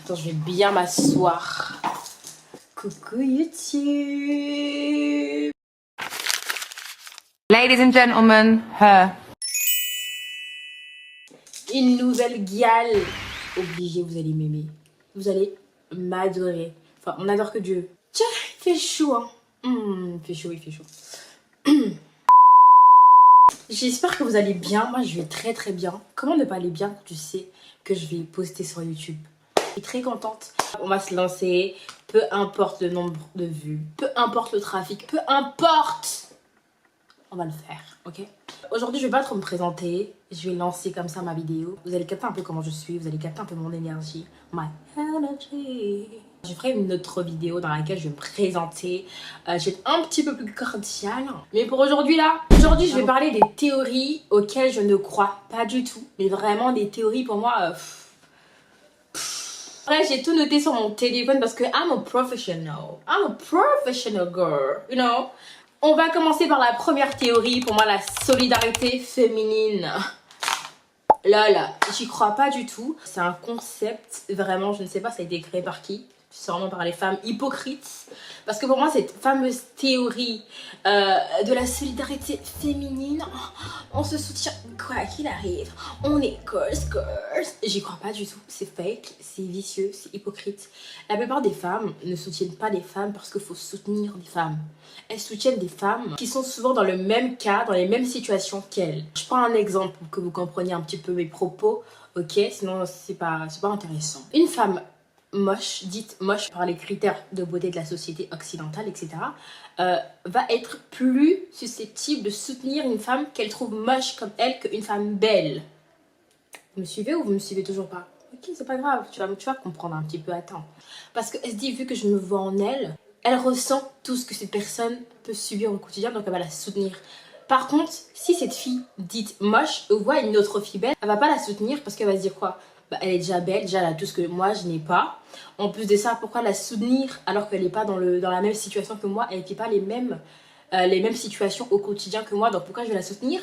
Attends, je vais bien m'asseoir. Coucou YouTube. Ladies and gentlemen, her. Une nouvelle gale. Obligé, vous allez m'aimer. Vous allez m'adorer. Enfin, on adore que Dieu. Tiens, il fait chaud, hein. Il fait chaud, il fait chaud. J'espère que vous allez bien. Moi, je vais très très bien. Comment ne pas aller bien quand tu sais que je vais poster sur YouTube? Je suis très contente. On va se lancer. Peu importe le nombre de vues, peu importe le trafic, peu importe. On va le faire, ok? Aujourd'hui, je vais pas trop me présenter. Je vais lancer comme ça ma vidéo. Vous allez capter un peu comment je suis. Vous allez capter un peu mon énergie. My energy. Je ferai une autre vidéo dans laquelle je vais me présenter. Je vais être un petit peu plus cordiale. Mais pour aujourd'hui là, je vais parler des théories auxquelles je ne crois pas du tout. Mais vraiment des théories pour moi... Après, j'ai tout noté sur mon téléphone parce que I'm a professional. I'm a professional girl, you know. On va commencer par la première théorie, pour moi la solidarité féminine. Là, j'y crois pas du tout. C'est un concept, vraiment, je ne sais pas ça a été créé par qui. Sûrement par les femmes hypocrites. Parce que pour moi, cette fameuse théorie de la solidarité féminine, on se soutient quoi qu'il arrive. On est girls. J'y crois pas du tout. C'est fake, c'est vicieux, c'est hypocrite. La plupart des femmes ne soutiennent pas les femmes parce qu'il faut soutenir des femmes. Elles soutiennent des femmes qui sont souvent dans le même cas, dans les mêmes situations qu'elles. Je prends un exemple pour que vous compreniez un petit peu mes propos, ok? Sinon, c'est pas intéressant. Une femme moche, dite moche par les critères de beauté de la société occidentale, etc., va être plus susceptible de soutenir une femme qu'elle trouve moche comme elle qu'une femme belle. Vous me suivez ou vous me suivez toujours pas? Ok, c'est pas grave, tu vas comprendre un petit peu, attends. Parce qu'elle se dit, vu que je me vois en elle, elle ressent tout ce que cette personne peut subir au quotidien, donc elle va la soutenir. Par contre, si cette fille dite moche voit une autre fille belle, elle va pas la soutenir parce qu'elle va se dire quoi? Bah, elle est déjà belle, déjà elle a tout ce que moi je n'ai pas. En plus de ça, pourquoi la soutenir alors qu'elle n'est pas dans la même situation que moi? Elle n'est pas les mêmes situations au quotidien que moi, donc pourquoi je vais la soutenir?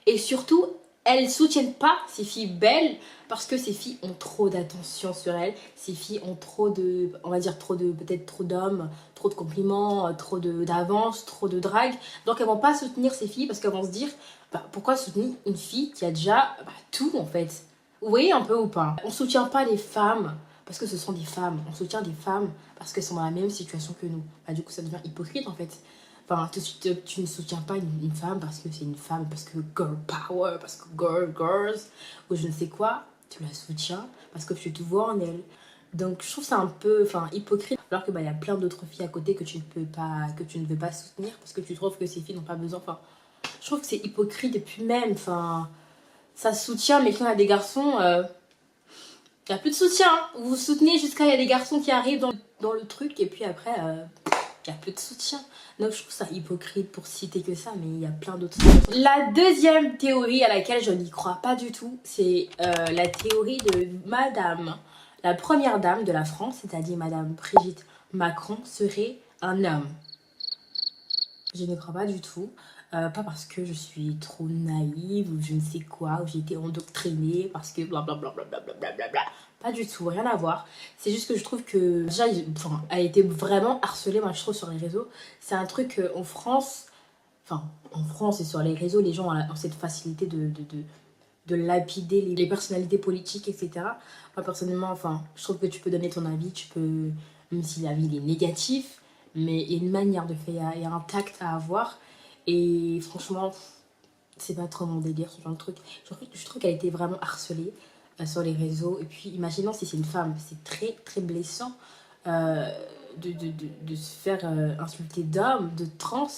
Et surtout, elles soutiennent pas ces filles belles parce que ces filles ont trop d'attention sur elles. Ces filles ont trop de, on va dire peut-être trop d'hommes, trop de compliments, trop d'avance, trop de drague. Donc elles vont pas soutenir ces filles parce qu'elles vont se dire, bah, pourquoi soutenir une fille qui a déjà tout en fait? Vous voyez un peu ou pas? On soutient pas les femmes parce que ce sont des femmes. On soutient des femmes parce qu'elles sont dans la même situation que nous. Bah, du coup, ça devient hypocrite en fait. Enfin, tu ne soutiens pas une femme parce que c'est une femme, parce que girl power, parce que girls, ou je ne sais quoi. Tu la soutiens parce que tu te vois en elle. Donc, je trouve ça un peu hypocrite. Alors que y a plein d'autres filles à côté que tu ne veux pas soutenir parce que tu trouves que ces filles n'ont pas besoin. Enfin, je trouve que c'est hypocrite. Et puis même, ça soutient, mais quand il y a des garçons, il n'y a plus de soutien. Vous vous soutenez jusqu'à il y a des garçons qui arrivent dans le truc et puis après, il n'y a plus de soutien. Donc je trouve ça hypocrite pour citer que ça, mais il y a plein d'autres choses. La deuxième théorie à laquelle je n'y crois pas du tout, c'est la théorie de madame, la première dame de la France, c'est-à-dire madame Brigitte Macron, serait un homme. Je n'y crois pas du tout. Pas parce que je suis trop naïve ou je ne sais quoi, ou j'ai été endoctrinée parce que blablabla. Pas du tout, rien à voir. C'est juste que je trouve que déjà, elle a été vraiment harcelée, moi je trouve, sur les réseaux. C'est un truc en France, en France et sur les réseaux, les gens ont cette facilité de lapider les personnalités politiques, etc. Moi personnellement, je trouve que tu peux donner ton avis, tu peux, même si l'avis il est négatif, mais il y a une manière de faire, il y a un tact à avoir. Et franchement, c'est pas trop mon délire, ce genre de truc. Je trouve qu'elle a été vraiment harcelée sur les réseaux. Et puis, imaginons si c'est une femme, c'est très très blessant de se faire insulter d'homme, de trans.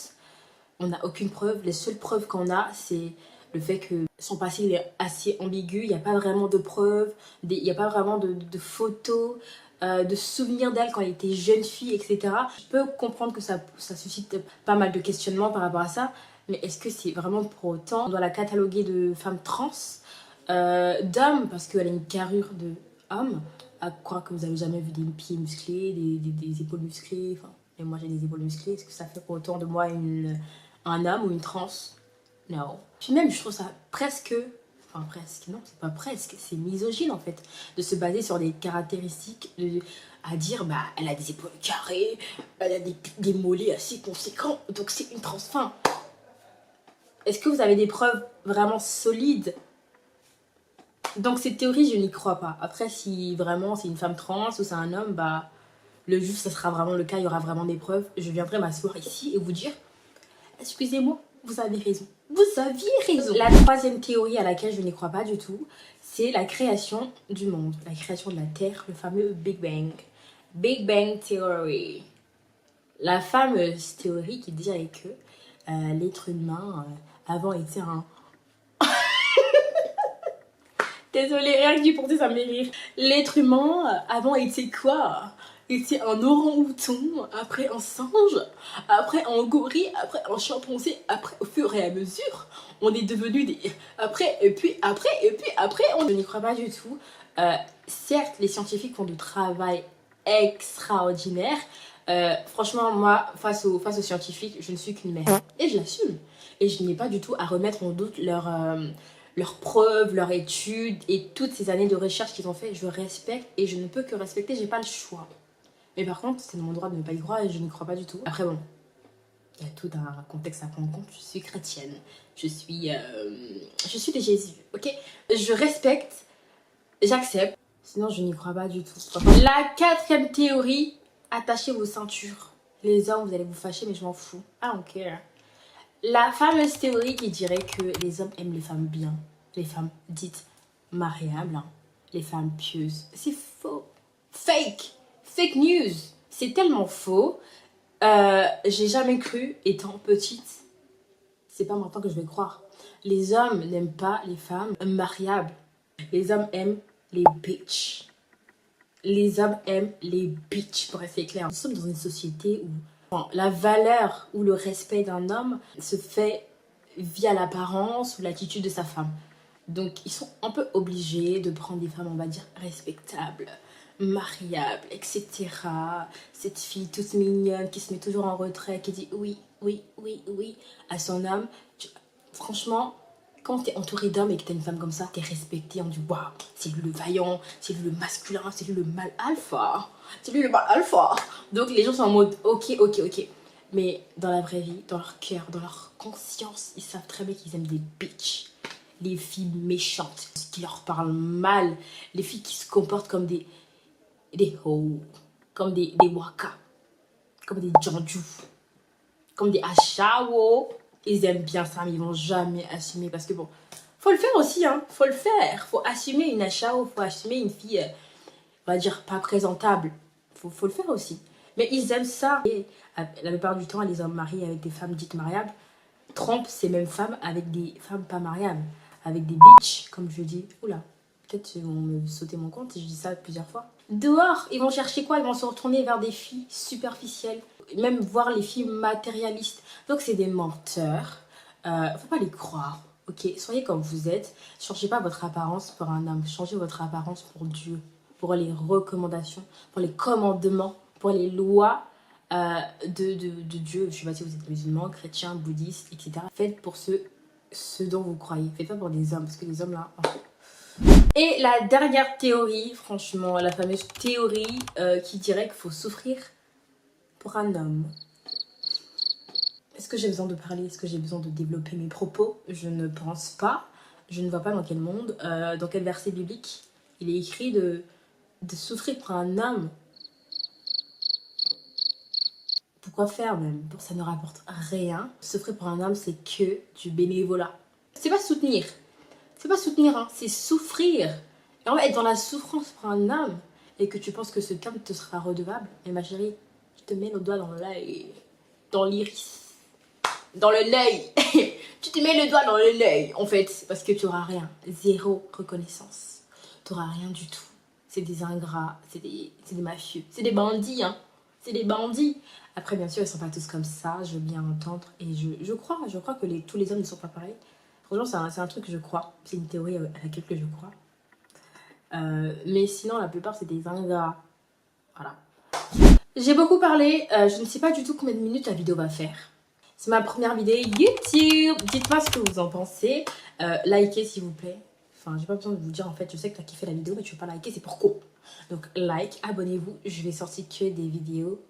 On n'a aucune preuve. Les seules preuves qu'on a, c'est le fait que son passé il est assez ambigu. Il n'y a pas vraiment de preuves, il n'y a pas vraiment de photos, de souvenirs d'elle quand elle était jeune fille, etc. Je peux comprendre que ça suscite pas mal de questionnements par rapport à ça. Mais est-ce que c'est vraiment pour autant on doit la cataloguer de femme trans, d'homme parce qu'elle a une carrure de homme, à croire que vous avez jamais vu des pieds musclés, des épaules musclées, et moi j'ai des épaules musclées, est-ce que ça fait pour autant de moi un homme ou une trans? Non. Puis même je trouve ça presque Enfin, presque, non, c'est pas presque, c'est misogyne en fait. De se baser sur des caractéristiques, à dire, bah, elle a des épaules carrées, elle a des mollets assez conséquents, donc c'est une trans. Enfin, est-ce que vous avez des preuves vraiment solides? Donc cette théorie, je n'y crois pas. Après, si vraiment c'est une femme trans ou c'est un homme, bah, le jour ça sera vraiment le cas, il y aura vraiment des preuves. Je viendrai m'asseoir ici et vous dire, excusez-moi, vous avez raison. Vous aviez raison. La troisième théorie à laquelle je n'y crois pas du tout, c'est la création du monde, la création de la Terre, le fameux Big Bang. Big Bang Theory. La fameuse théorie qui dirait que l'être humain avant était un... Désolée, rien que d'y penser, ça me fait rire. L'être humain avant était quoi? Était un orang-outon, après un singe, après un gorille, après un chimpanzé, après au fur et à mesure, on est devenu des... Après, et puis après, on... Je n'y crois pas du tout. Certes, les scientifiques font du travail extraordinaire. Franchement, moi, face aux scientifiques, je ne suis qu'une mère. Et je l'assume. Et je n'ai pas du tout à remettre en doute leurs preuves, leurs études et toutes ces années de recherche qu'ils ont fait. Je respecte et je ne peux que respecter, j'ai pas le choix. Mais par contre, c'est mon droit de ne pas y croire et je n'y crois pas du tout. Après bon, il y a tout un contexte à prendre en compte. Je suis chrétienne, je suis de Jésus, ok? Je respecte, j'accepte, sinon je n'y crois pas du tout. La quatrième théorie, attachez vos ceintures. Les hommes, vous allez vous fâcher, mais je m'en fous. I don't care. La fameuse théorie qui dirait que les hommes aiment les femmes bien, les femmes dites mariables, hein, les femmes pieuses. C'est faux. Fake news. C'est tellement faux. J'ai jamais cru, étant petite. C'est pas maintenant que je vais croire. Les hommes n'aiment pas les femmes mariables. Les hommes aiment les bitches. Les hommes aiment les bitches, pour rester clair. Nous sommes dans une société où la valeur ou le respect d'un homme se fait via l'apparence ou l'attitude de sa femme. Donc, ils sont un peu obligés de prendre des femmes, on va dire, respectables, mariables, etc. Cette fille toute mignonne qui se met toujours en retrait, qui dit oui, oui, oui, oui à son homme. Franchement, quand t'es entouré d'hommes et que t'as une femme comme ça, t'es respecté, on dit waouh, c'est lui le vaillant, c'est lui le masculin, c'est lui le mâle alpha. C'est lui le mâle alpha. Donc les gens sont en mode ok. Mais dans la vraie vie, dans leur cœur, dans leur conscience, ils savent très bien qu'ils aiment des bitches. Les filles méchantes, qui leur parlent mal, les filles qui se comportent comme des hoes, comme des waka, comme des jandjou, comme des achawo. Ils aiment bien ça, mais ils vont jamais assumer parce que bon, faut le faire aussi, hein, faut le faire. Faut assumer une achao, faut assumer une fille, on va dire, pas présentable. Faut le faire aussi. Mais ils aiment ça. Et la plupart du temps, les hommes mariés avec des femmes dites mariables trompent ces mêmes femmes avec des femmes pas mariables. Avec des bitches, comme je dis. Oula, peut-être qu'ils vont me sauter mon compte si je dis ça plusieurs fois. Dehors, ils vont chercher quoi? Ils vont se retourner vers des filles superficielles. Même voir les filles matérialistes. Donc c'est des menteurs. Faut pas les croire. Ok, soyez comme vous êtes. Changez pas votre apparence pour un homme. Changez votre apparence pour Dieu. Pour les recommandations, pour les commandements, pour les lois de Dieu. Je sais pas si vous êtes musulman, chrétien, bouddhiste, etc. Faites pour ce dont vous croyez. Faites pas pour des hommes, parce que les hommes là... Et la dernière théorie, franchement, la fameuse théorie qui dirait qu'il faut souffrir pour un homme. Est-ce que j'ai besoin de parler? Est-ce que j'ai besoin de développer mes propos? Je ne pense pas. Je ne vois pas dans quel monde, dans quel verset biblique il est écrit de souffrir pour un homme. Pourquoi faire même? Ça ne rapporte rien. Souffrir pour un homme, c'est que du bénévolat. C'est pas soutenir. C'est pas soutenir, hein. C'est souffrir. Et on va être dans la souffrance pour un homme et que tu penses que cet homme te sera redevable. Et ma chérie, je te mets le doigt dans l'œil, dans l'iris, dans le l'œil. Tu te mets le doigt dans le l'œil, en fait, parce que tu n'auras rien. Zéro reconnaissance. Tu n'auras rien du tout. C'est des ingrats, c'est des mafieux, c'est des bandits, hein. C'est des bandits. Après, bien sûr, ils ne sont pas tous comme ça, je veux bien entendre. Et je crois que tous les hommes ne sont pas pareils. Franchement, c'est un truc que je crois. C'est une théorie à laquelle je crois. Mais sinon, la plupart, c'est des ingrats. Voilà. J'ai beaucoup parlé. Je ne sais pas du tout combien de minutes la vidéo va faire. C'est ma première vidéo YouTube. Dites-moi ce que vous en pensez. Likez, s'il vous plaît. Enfin, j'ai pas besoin de vous dire en fait. Je sais que tu as kiffé la vidéo, mais tu veux pas liker, c'est pourquoi. Donc, like, abonnez-vous. Je vais sortir que des vidéos.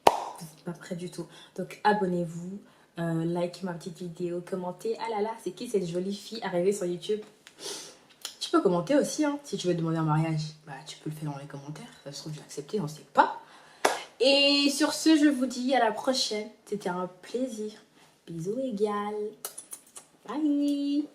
Vous n'êtes pas prêts du tout. Donc, abonnez-vous. Like ma petite vidéo. Commentez. Ah là là, c'est qui cette jolie fille arrivée sur YouTube? Tu peux commenter aussi, hein. Si tu veux demander un mariage, bah, tu peux le faire dans les commentaires. Ça se trouve, j'ai accepté, on sait pas. Et sur ce, je vous dis à la prochaine. C'était un plaisir. Bisous égal. Bye.